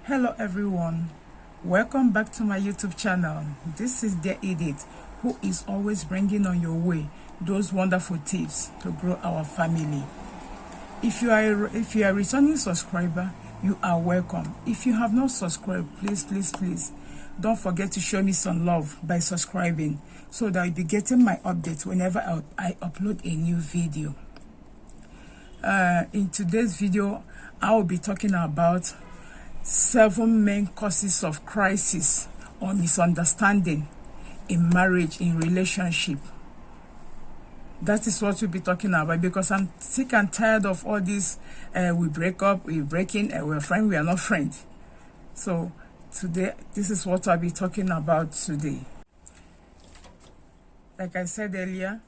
Hello everyone, welcome back to my YouTube channel. This is the Edith, who is always bringing on your way those wonderful tips to grow our family. If you are a returning subscriber, you are welcome. If you have not subscribed, please don't forget to show me some love by subscribing, so that you'll be getting my updates whenever I upload a new video. In today's video, I will be talking about 7 main causes of crisis or misunderstanding in marriage, in relationship. That is what we'll be talking about, because I'm sick and tired of all this. We break up, we breaking, we're friends, we are not friends. So today, this is what I'll be talking about today. Like I said earlier,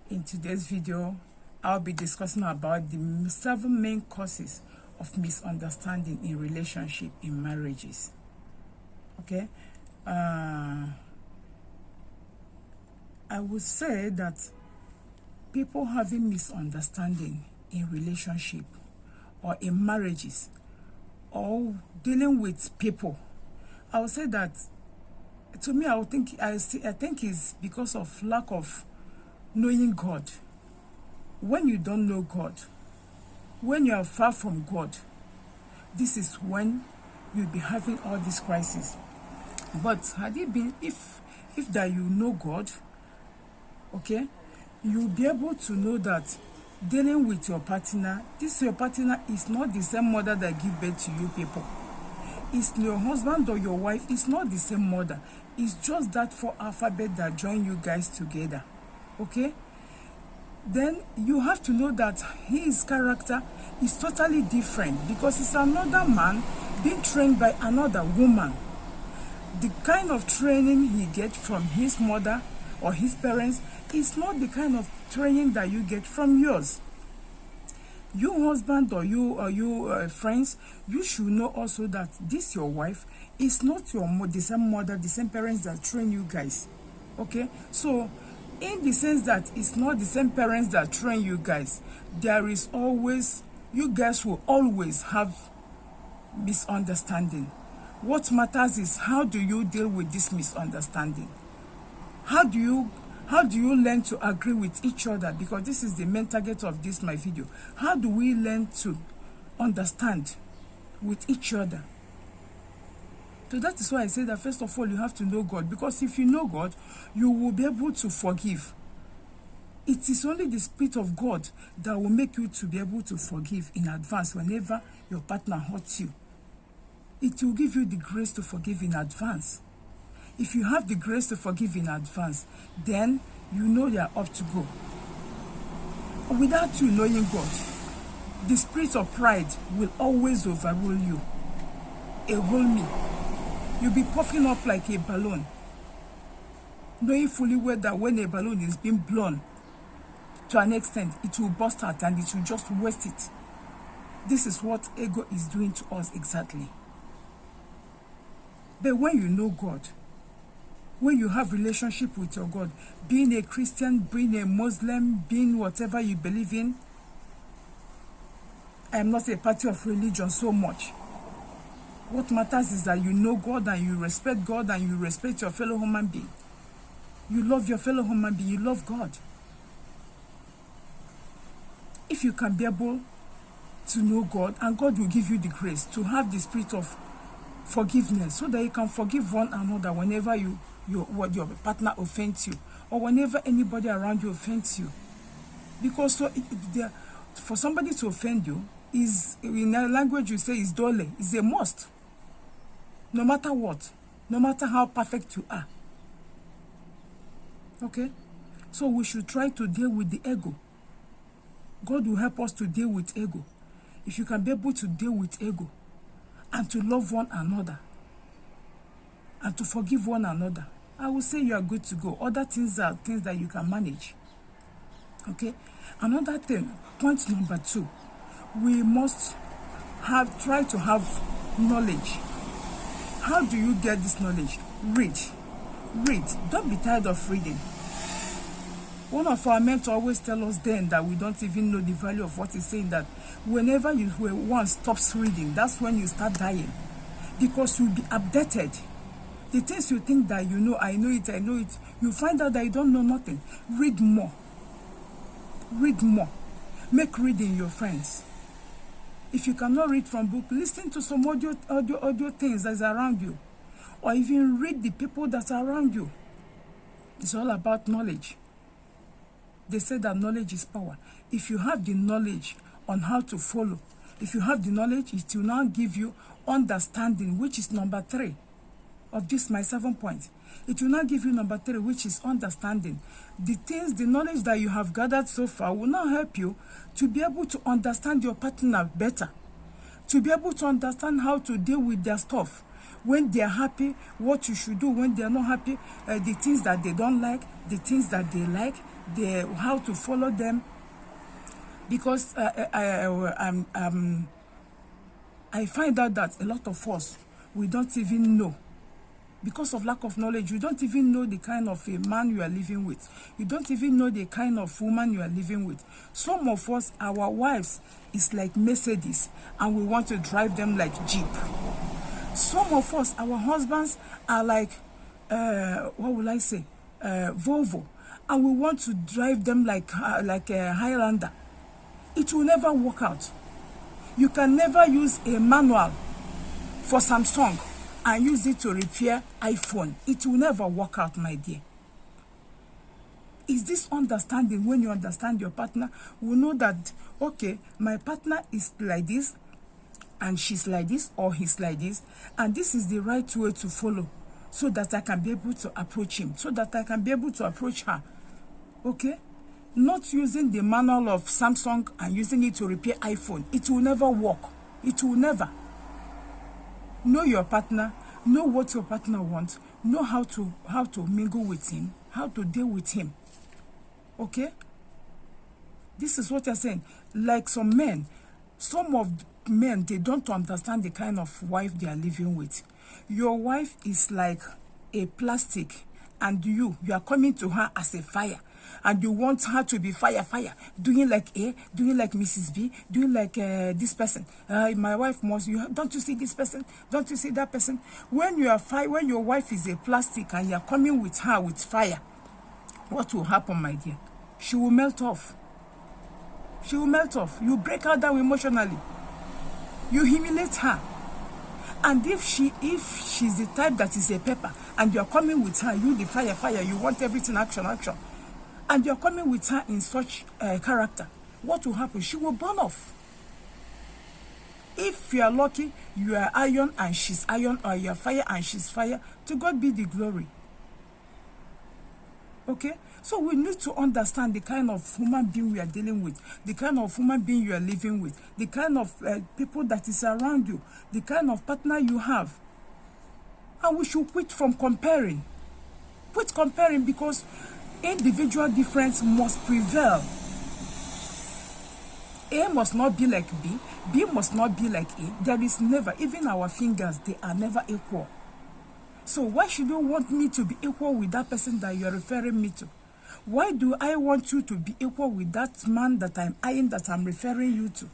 in today's video, I'll be discussing about the 7 main causes of misunderstanding in relationship, in marriages. Okay, I would say that people having misunderstanding in relationship or in marriages or dealing with people, I would say that, to me, I think it's because of lack of knowing God. When you don't know God, when you are far from God, this is when you'll be having all these crises. But had it been, if that you know God, okay, you'll be able to know that dealing with your partner, your partner is not the same mother that give birth to you people. It's your husband or your wife, it's not the same mother. It's just that 4 alphabet that join you guys together. Okay? Then you have to know that his character is totally different, because it's another man being trained by another woman. The kind of training he gets from his mother or his parents is not the kind of training that you get from yours. You husband or you friends, you should know also that this your wife is not the same mother, the same parents that train you guys. Okay, so in the sense that it's not the same parents that train you guys, there is always, you guys will always have misunderstanding. What matters is, how do you deal with this misunderstanding? How do you learn to agree with each other? Because this is the main target of this my video. How do we learn to understand with each other? So that is why I say that first of all, you have to know God, because if you know God, you will be able to forgive. It is only the Spirit of God that will make you to be able to forgive in advance whenever your partner hurts you. It will give you the grace to forgive in advance. If you have the grace to forgive in advance, then you know you are up to go. Without you knowing God, the spirit of pride will always overrule you. Me. You'll be puffing up like a balloon, knowing fully well that when a balloon is being blown to an extent, it will burst out and it will just waste it. This is what ego is doing to us exactly. But when you know God, when you have relationship with your God, being a Christian, being a Muslim, being whatever you believe in, I am not a party of religion so much. What matters is that you know God and you respect God and you respect your fellow human being. You love your fellow human being, you love God. If you can be able to know God, and God will give you the grace to have the spirit of forgiveness, so that you can forgive one another whenever your partner offends you, or whenever anybody around you offends you. Because for somebody to offend you, is, in a language you say, is dole, is a must. No matter what, no matter how perfect you are. Okay? So we should try to deal with the ego. God will help us to deal with ego. If you can be able to deal with ego and to love one another and to forgive one another, I will say you are good to go. Other things are things that you can manage. Okay? Another thing, point number 2, we must try to have knowledge. How do you get this knowledge? Read. Don't be tired of reading. One of our mentors always tell us then that we don't even know the value of what he's saying, that whenever you one stops reading, that's when you start dying, because you'll be updated. The things you think that you know, I know it, you find out that you don't know nothing. Read more. Read more. Make reading your friends. If you cannot read from book, listen to some audio things that's around you, or even read the people that are around you. It's all about knowledge. They say that knowledge is power. If you have the knowledge on how to follow, if you have the knowledge, it will now give you understanding, which is number 3 of this my 7 points. It will now give you number 3, which is understanding. The things, the knowledge that you have gathered so far will now help you to be able to understand your partner better, to be able to understand how to deal with their stuff. When they are happy, what you should do. When they are not happy, the things that they don't like, the things that they like, how to follow them. Because I find out that a lot of us, we don't even know. Because of lack of knowledge, you don't even know the kind of a man you are living with. You don't even know the kind of woman you are living with. Some of us, our wives is like Mercedes, and we want to drive them like Jeep. Some of us, our husbands are like, Volvo, and we want to drive them like a Highlander. It will never work out. You can never use a manual for Samsung and use it to repair iPhone. It will never work out, my dear. Is this understanding? When you understand your partner, we know that, okay, my partner is like this, and she's like this, or he's like this, and this is the right way to follow, so that I can be able to approach him, so that I can be able to approach her. Okay? Not using the manual of Samsung and using it to repair iPhone. It will never work. It will never. Know your partner, know what your partner wants, know how to mingle with him, how to deal with him. Okay? This is what you're saying. Like some men, some of men, they don't understand the kind of wife they are living with. Your wife is like a plastic, and you are coming to her as a fire, and you want her to be fire, doing like A, doing like Mrs. B, doing like this person. My wife must. Don't you see this person? Don't you see that person? When you are when your wife is a plastic and you are coming with her with fire, what will happen, my dear? She will melt off. She will melt off. You break her down emotionally. You humiliate her. And if she's the type that is a pepper, and you're coming with her, you the fire, you want everything action, and you're coming with her in such character, what will happen? She will burn off. If you are lucky, you are iron and she's iron, or you are fire and she's fire, to God be the glory. Okay? So we need to understand the kind of human being we are dealing with, the kind of human being you are living with, the kind of people that is around you, the kind of partner you have. And we should quit from comparing. Quit comparing, because individual difference must prevail. A must not be like B, B must not be like A. There is never, even our fingers, they are never equal. So why should you want me to be equal with that person that you are referring me to? Why do I want you to be equal with that man that I'm eyeing, that I'm referring you to?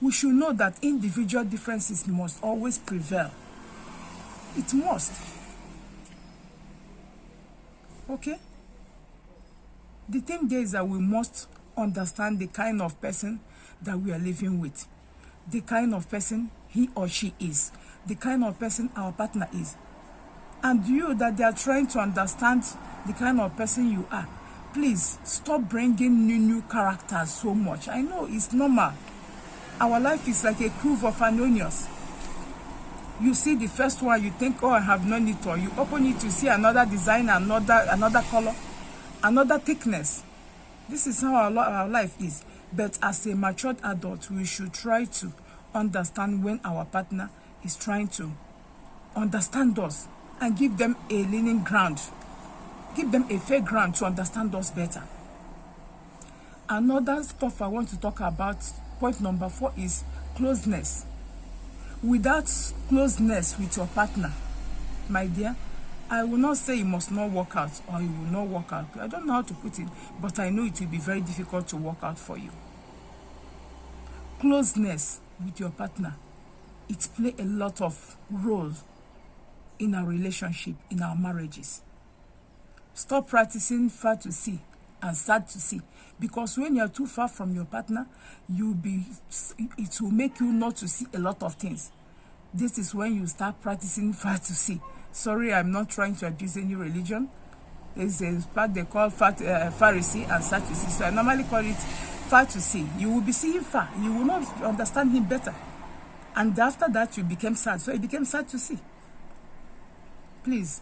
We should know that individual differences must always prevail. It must. Okay? The thing there is that we must understand the kind of person that we are living with, the kind of person he or she is, the kind of person our partner is. And you that they are trying to understand the kind of person you are, please stop bringing new characters so much. I know it's normal. Our life is like a groove of onions. You see the first one, you think, oh, I have known it all. You open it, you see another design, another color, another thickness. This is how our life is. But as a matured adult, we should try to understand when our partner is trying to understand us, and give them a leaning ground. Give them a fair ground to understand us better. Another stuff I want to talk about, point number 4, is closeness. Without closeness with your partner, my dear, I will not say it must not work out or it will not work out. I don't know how to put it, but I know it will be very difficult to work out for you. Closeness with your partner, it plays a lot of role in our relationship, in our marriages. Stop practicing far to see and sad to see, because when you are too far from your partner, it will make you not to see a lot of things. This is when you start practicing far to see. Sorry, I'm not trying to abuse any religion. There's a part they call Pharisee and sad to see. So I normally call it far to see. You will be seeing far. You will not understand him better. And after that, you became sad. So it became sad to see. Please,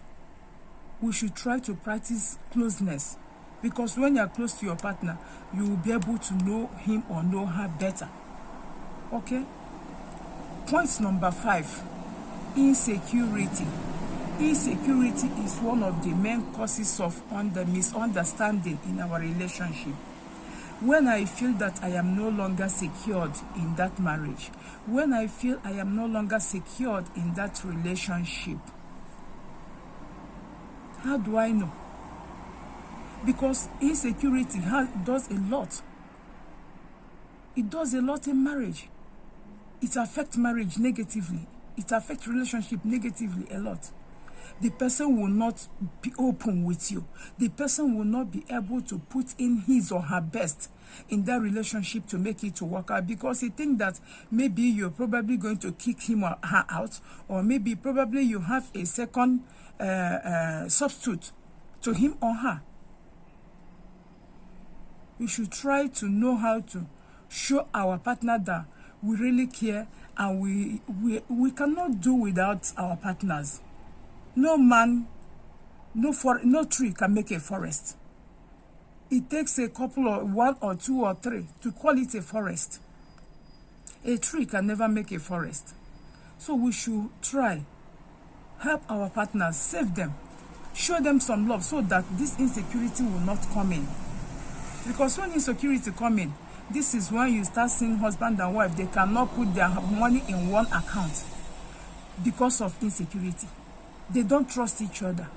we should try to practice closeness, because when you are close to your partner, you will be able to know him or know her better. Okay? Point number 5, insecurity. Insecurity is one of the main causes of misunderstanding in our relationship. When I feel that I am no longer secured in that marriage, when I feel I am no longer secured in that relationship, how do I know? Because insecurity does a lot. It does a lot in marriage. It affects marriage negatively. It affects relationship negatively a lot. The person will not be open with you. The person will not be able to put in his or her best in that relationship to make it to work out, because he thinks that maybe you're probably going to kick him or her out, or maybe probably you have a second substitute to him or her. We should try to know how to show our partner that we really care, and we cannot do without our partners. No man, no tree can make a forest. It takes a couple of 1 or 2 or 3 to call it a forest. A tree can never make a forest. So we should try, help our partners, save them, show them some love, so that this insecurity will not come in. Because when insecurity come in, this is when you start seeing husband and wife, they cannot put their money in one account because of insecurity. They don't trust each other.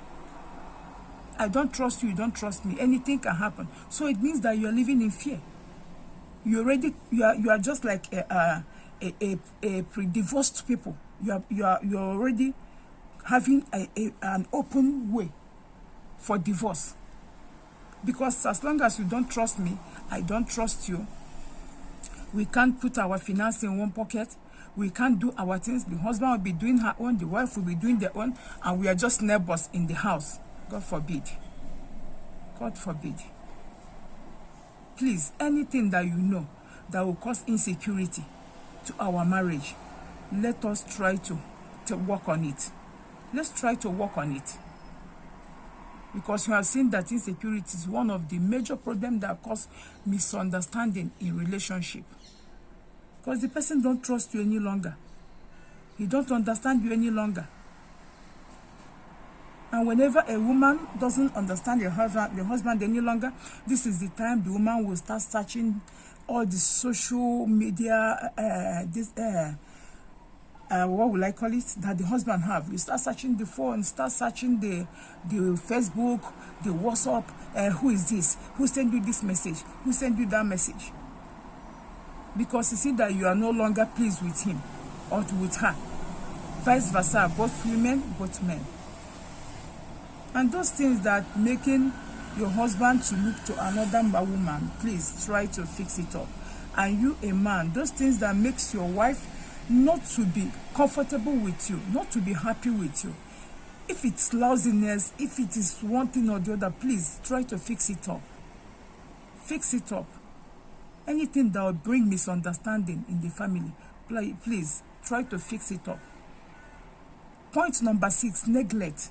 I don't trust you, you don't trust me. Anything can happen. So it means that you are living in fear. You are just like a pre-divorced people. You're already having an open way for divorce. Because as long as you don't trust me, I don't trust you. We can't put our finance in one pocket. We can't do our things. The husband will be doing her own, the wife will be doing their own, and we are just neighbors in the house. God forbid. God forbid. Please, anything that you know that will cause insecurity to our marriage, let us try to work on it. Let's try to work on it. Because we have seen that insecurity is one of the major problems that cause misunderstanding in relationship. Because the person don't trust you any longer. He don't understand you any longer. And whenever a woman doesn't understand the husband any longer, this is the time the woman will start searching all the social media, what will I call it, that the husband have. You start searching the phone, start searching the Facebook, the WhatsApp. Who is this? Who sent you this message? Who sent you that message? Because you see that you are no longer pleased with him or with her. Vice versa, both women, both men. And those things that making your husband to look to another woman, please try to fix it up. And you, a man, those things that makes your wife not to be comfortable with you, not to be happy with you. If it's lousiness, if it is one thing or the other, please try to fix it up. Fix it up. Anything that will bring misunderstanding in the family, please try to fix it up. Point number 6, neglect.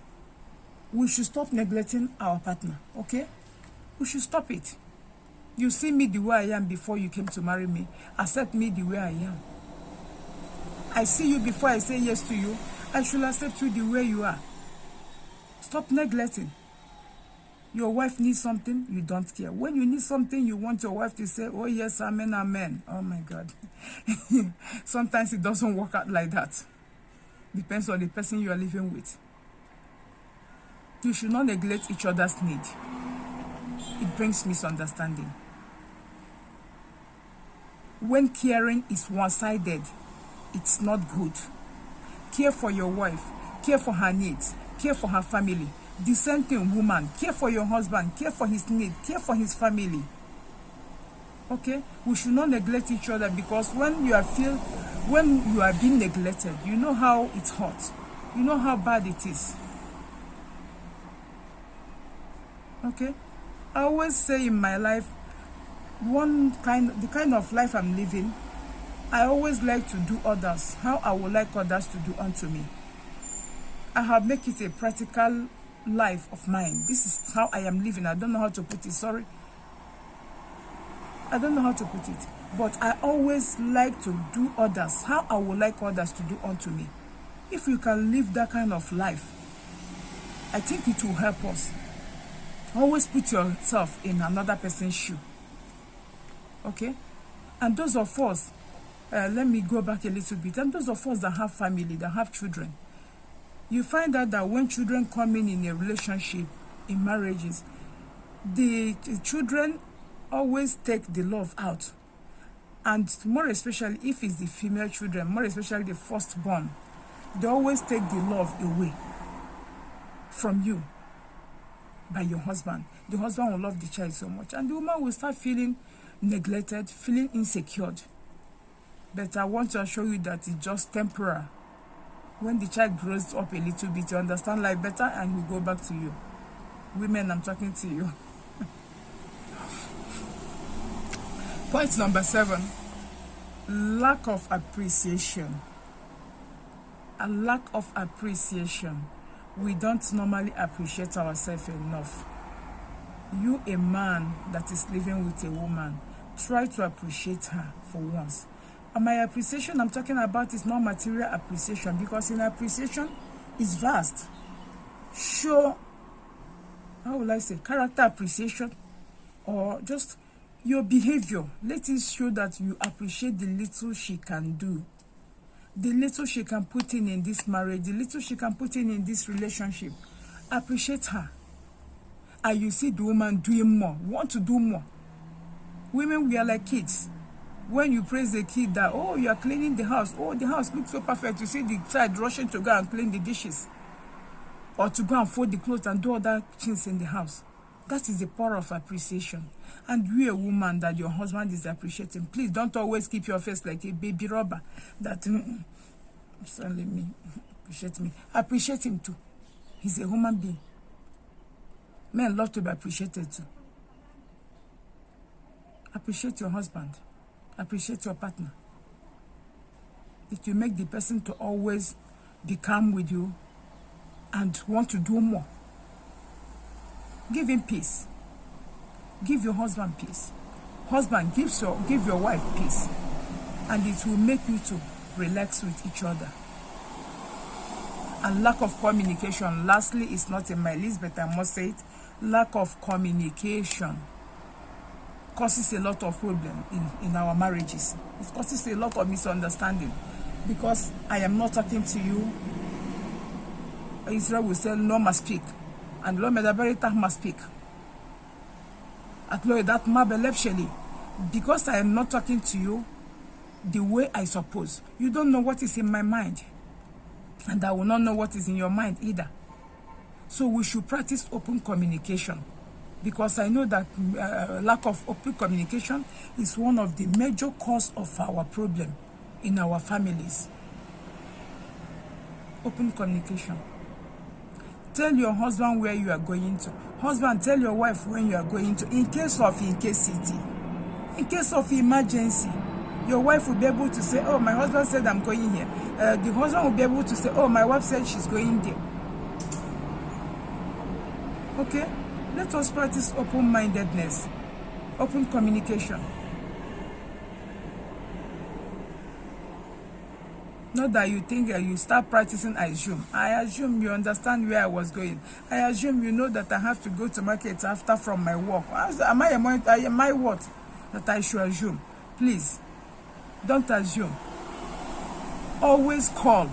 We should stop neglecting our partner, okay? We should stop it. You see me the way I am before you came to marry me. Accept me the way I am. I see you before I say yes to you. I should accept you the way you are. Stop neglecting. Your wife needs something, you don't care. When you need something, you want your wife to say, oh yes, amen, amen. Oh my God. Sometimes it doesn't work out like that. Depends on the person you are living with. You should not neglect each other's need. It brings misunderstanding. When caring is one-sided, it's not good. Care for your wife, care for her needs, care for her family. The same thing, woman, care for your husband, care for his need, care for his family. Okay, we should not neglect each other, because when you are being neglected, you know how it's hot, you know how bad it is. Okay, I always say in my life, the kind of life I'm living, I always like to do others how I would like others to do unto me. I have make it a practical life of mine. This is how I am living. I don't know how to put it, sorry. I don't know how to put it, but I always like to do others how I would like others to do unto me. If you can live that kind of life, I think it will help us. Always put yourself in another person's shoe. Okay? And those of us, let me go back a little bit, and those of us that have family, that have children, you find out that when children come in a relationship, in marriages, the children always take the love out. And more especially if it's the female children, more especially the firstborn, they always take the love away from you by your husband. The husband will love the child so much, and the woman will start feeling neglected, feeling insecure. But I want to assure you that it's just temporary. When the child grows up a little bit, you understand life better, and will go back to you. Women, I'm talking to you. Point number 7, lack of appreciation. A lack of appreciation. We don't normally appreciate ourselves enough. You, a man that is living with a woman, try to appreciate her for once. And my appreciation I'm talking about is not material appreciation, because in appreciation is vast. Show, how will I say, character appreciation, or just your behavior. Let it show that you appreciate the little she can do, the little she can put in this marriage, the little she can put in this relationship. Appreciate her. And you see the woman doing more, want to do more. Women, we are like kids. When you praise the kid that, oh, you are cleaning the house, oh, the house looks so perfect, you see the child rushing to go and clean the dishes, or to go and fold the clothes and do other things in the house. That is the power of appreciation. And you, a woman that your husband is appreciating, please don't always keep your face like a baby rubber that it's only me, appreciate me. Appreciate him too. He's a human being. Men love to be appreciated too. Appreciate your husband. Appreciate your partner. It will make the person to always be calm with you and want to do more. Give him peace. Give your husband peace. Husband, give your wife peace. And it will make you to relax with each other. And lack of communication, lastly, is not in my list, but I must say it. Lack of communication causes a lot of problem in our marriages. It causes a lot of misunderstanding, because I am not talking to you. Israel will say, no must speak, and lo medaberita must speak. At lo that mabelefsheli, because I am not talking to you the way I suppose. You don't know what is in my mind, and I will not know what is in your mind either. So we should practice open communication, because I know that lack of open communication is one of the major causes of our problem in our families. Open communication. Tell your husband where you are going to. Husband, tell your wife when you are going to. In case of incasity, in case of emergency, your wife will be able to say, oh, my husband said I'm going here. The husband will be able to say, oh, my wife said she's going there. Okay? Let us practice open-mindedness, open communication. Not that you think you start practicing, I assume you understand where I was going. I assume you know that I have to go to market after from my work. Am I what? That I should assume. Please, don't assume. Always call.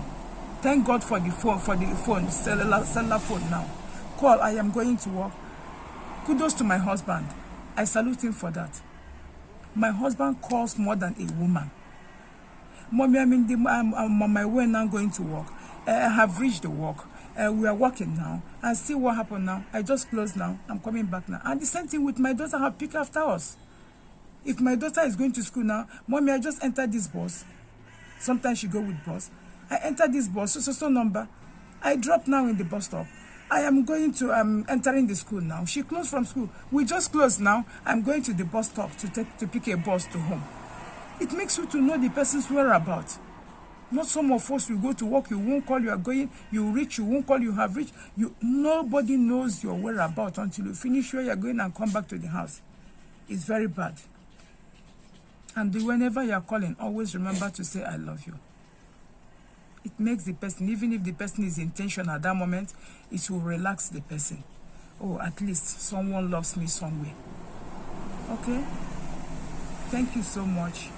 Thank God for the phone, cellular phone now. call, I am going to work. Kudos to my husband. I salute him for that. My husband calls more than a woman. Mommy, I'm on my way now going to work. I have reached the work. We are working now. And see what happened now. I just closed now. I'm coming back now. And the same thing with my daughter, have picked after us. If my daughter is going to school now, Mommy, I just entered this bus. Sometimes she go with bus. I entered this bus, so number. I drop now in the bus stop. I am going to entering the school now. She closed from school. We just closed now. I'm going to the bus stop to pick a bus to home. It makes you to know the person's whereabouts. Not some of us will go to work, you won't call you are going, you reach, you won't call you have reached. Nobody knows your whereabouts until you finish where you're going and come back to the house. It's very bad. And whenever you're calling, always remember to say, I love you. It makes the person, even if the person is intentional at that moment, it will relax the person. Oh, at least someone loves me some way. Okay? Thank you so much.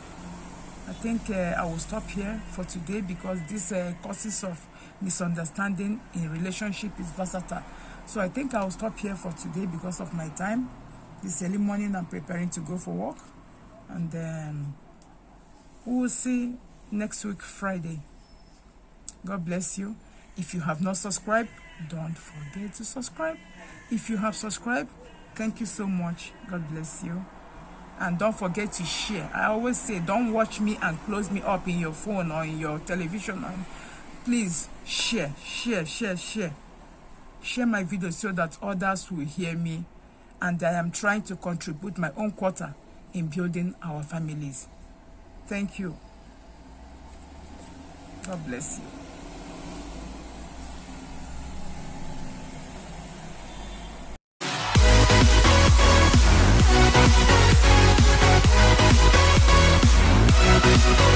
I think I will stop here for today because this causes of misunderstanding in relationship is versatile. So I think I will stop here for today because of my time. This early morning I'm preparing to go for work. And then we will see next week, Friday. God bless you. If you have not subscribed, don't forget to subscribe. If you have subscribed, thank you so much. God bless you. And don't forget to share. I always say, don't watch me and close me up in your phone or in your television. Please share, share, share, share. Share my video so that others will hear me. And I am trying to contribute my own quota in building our families. Thank you. God bless you. We'll be right back.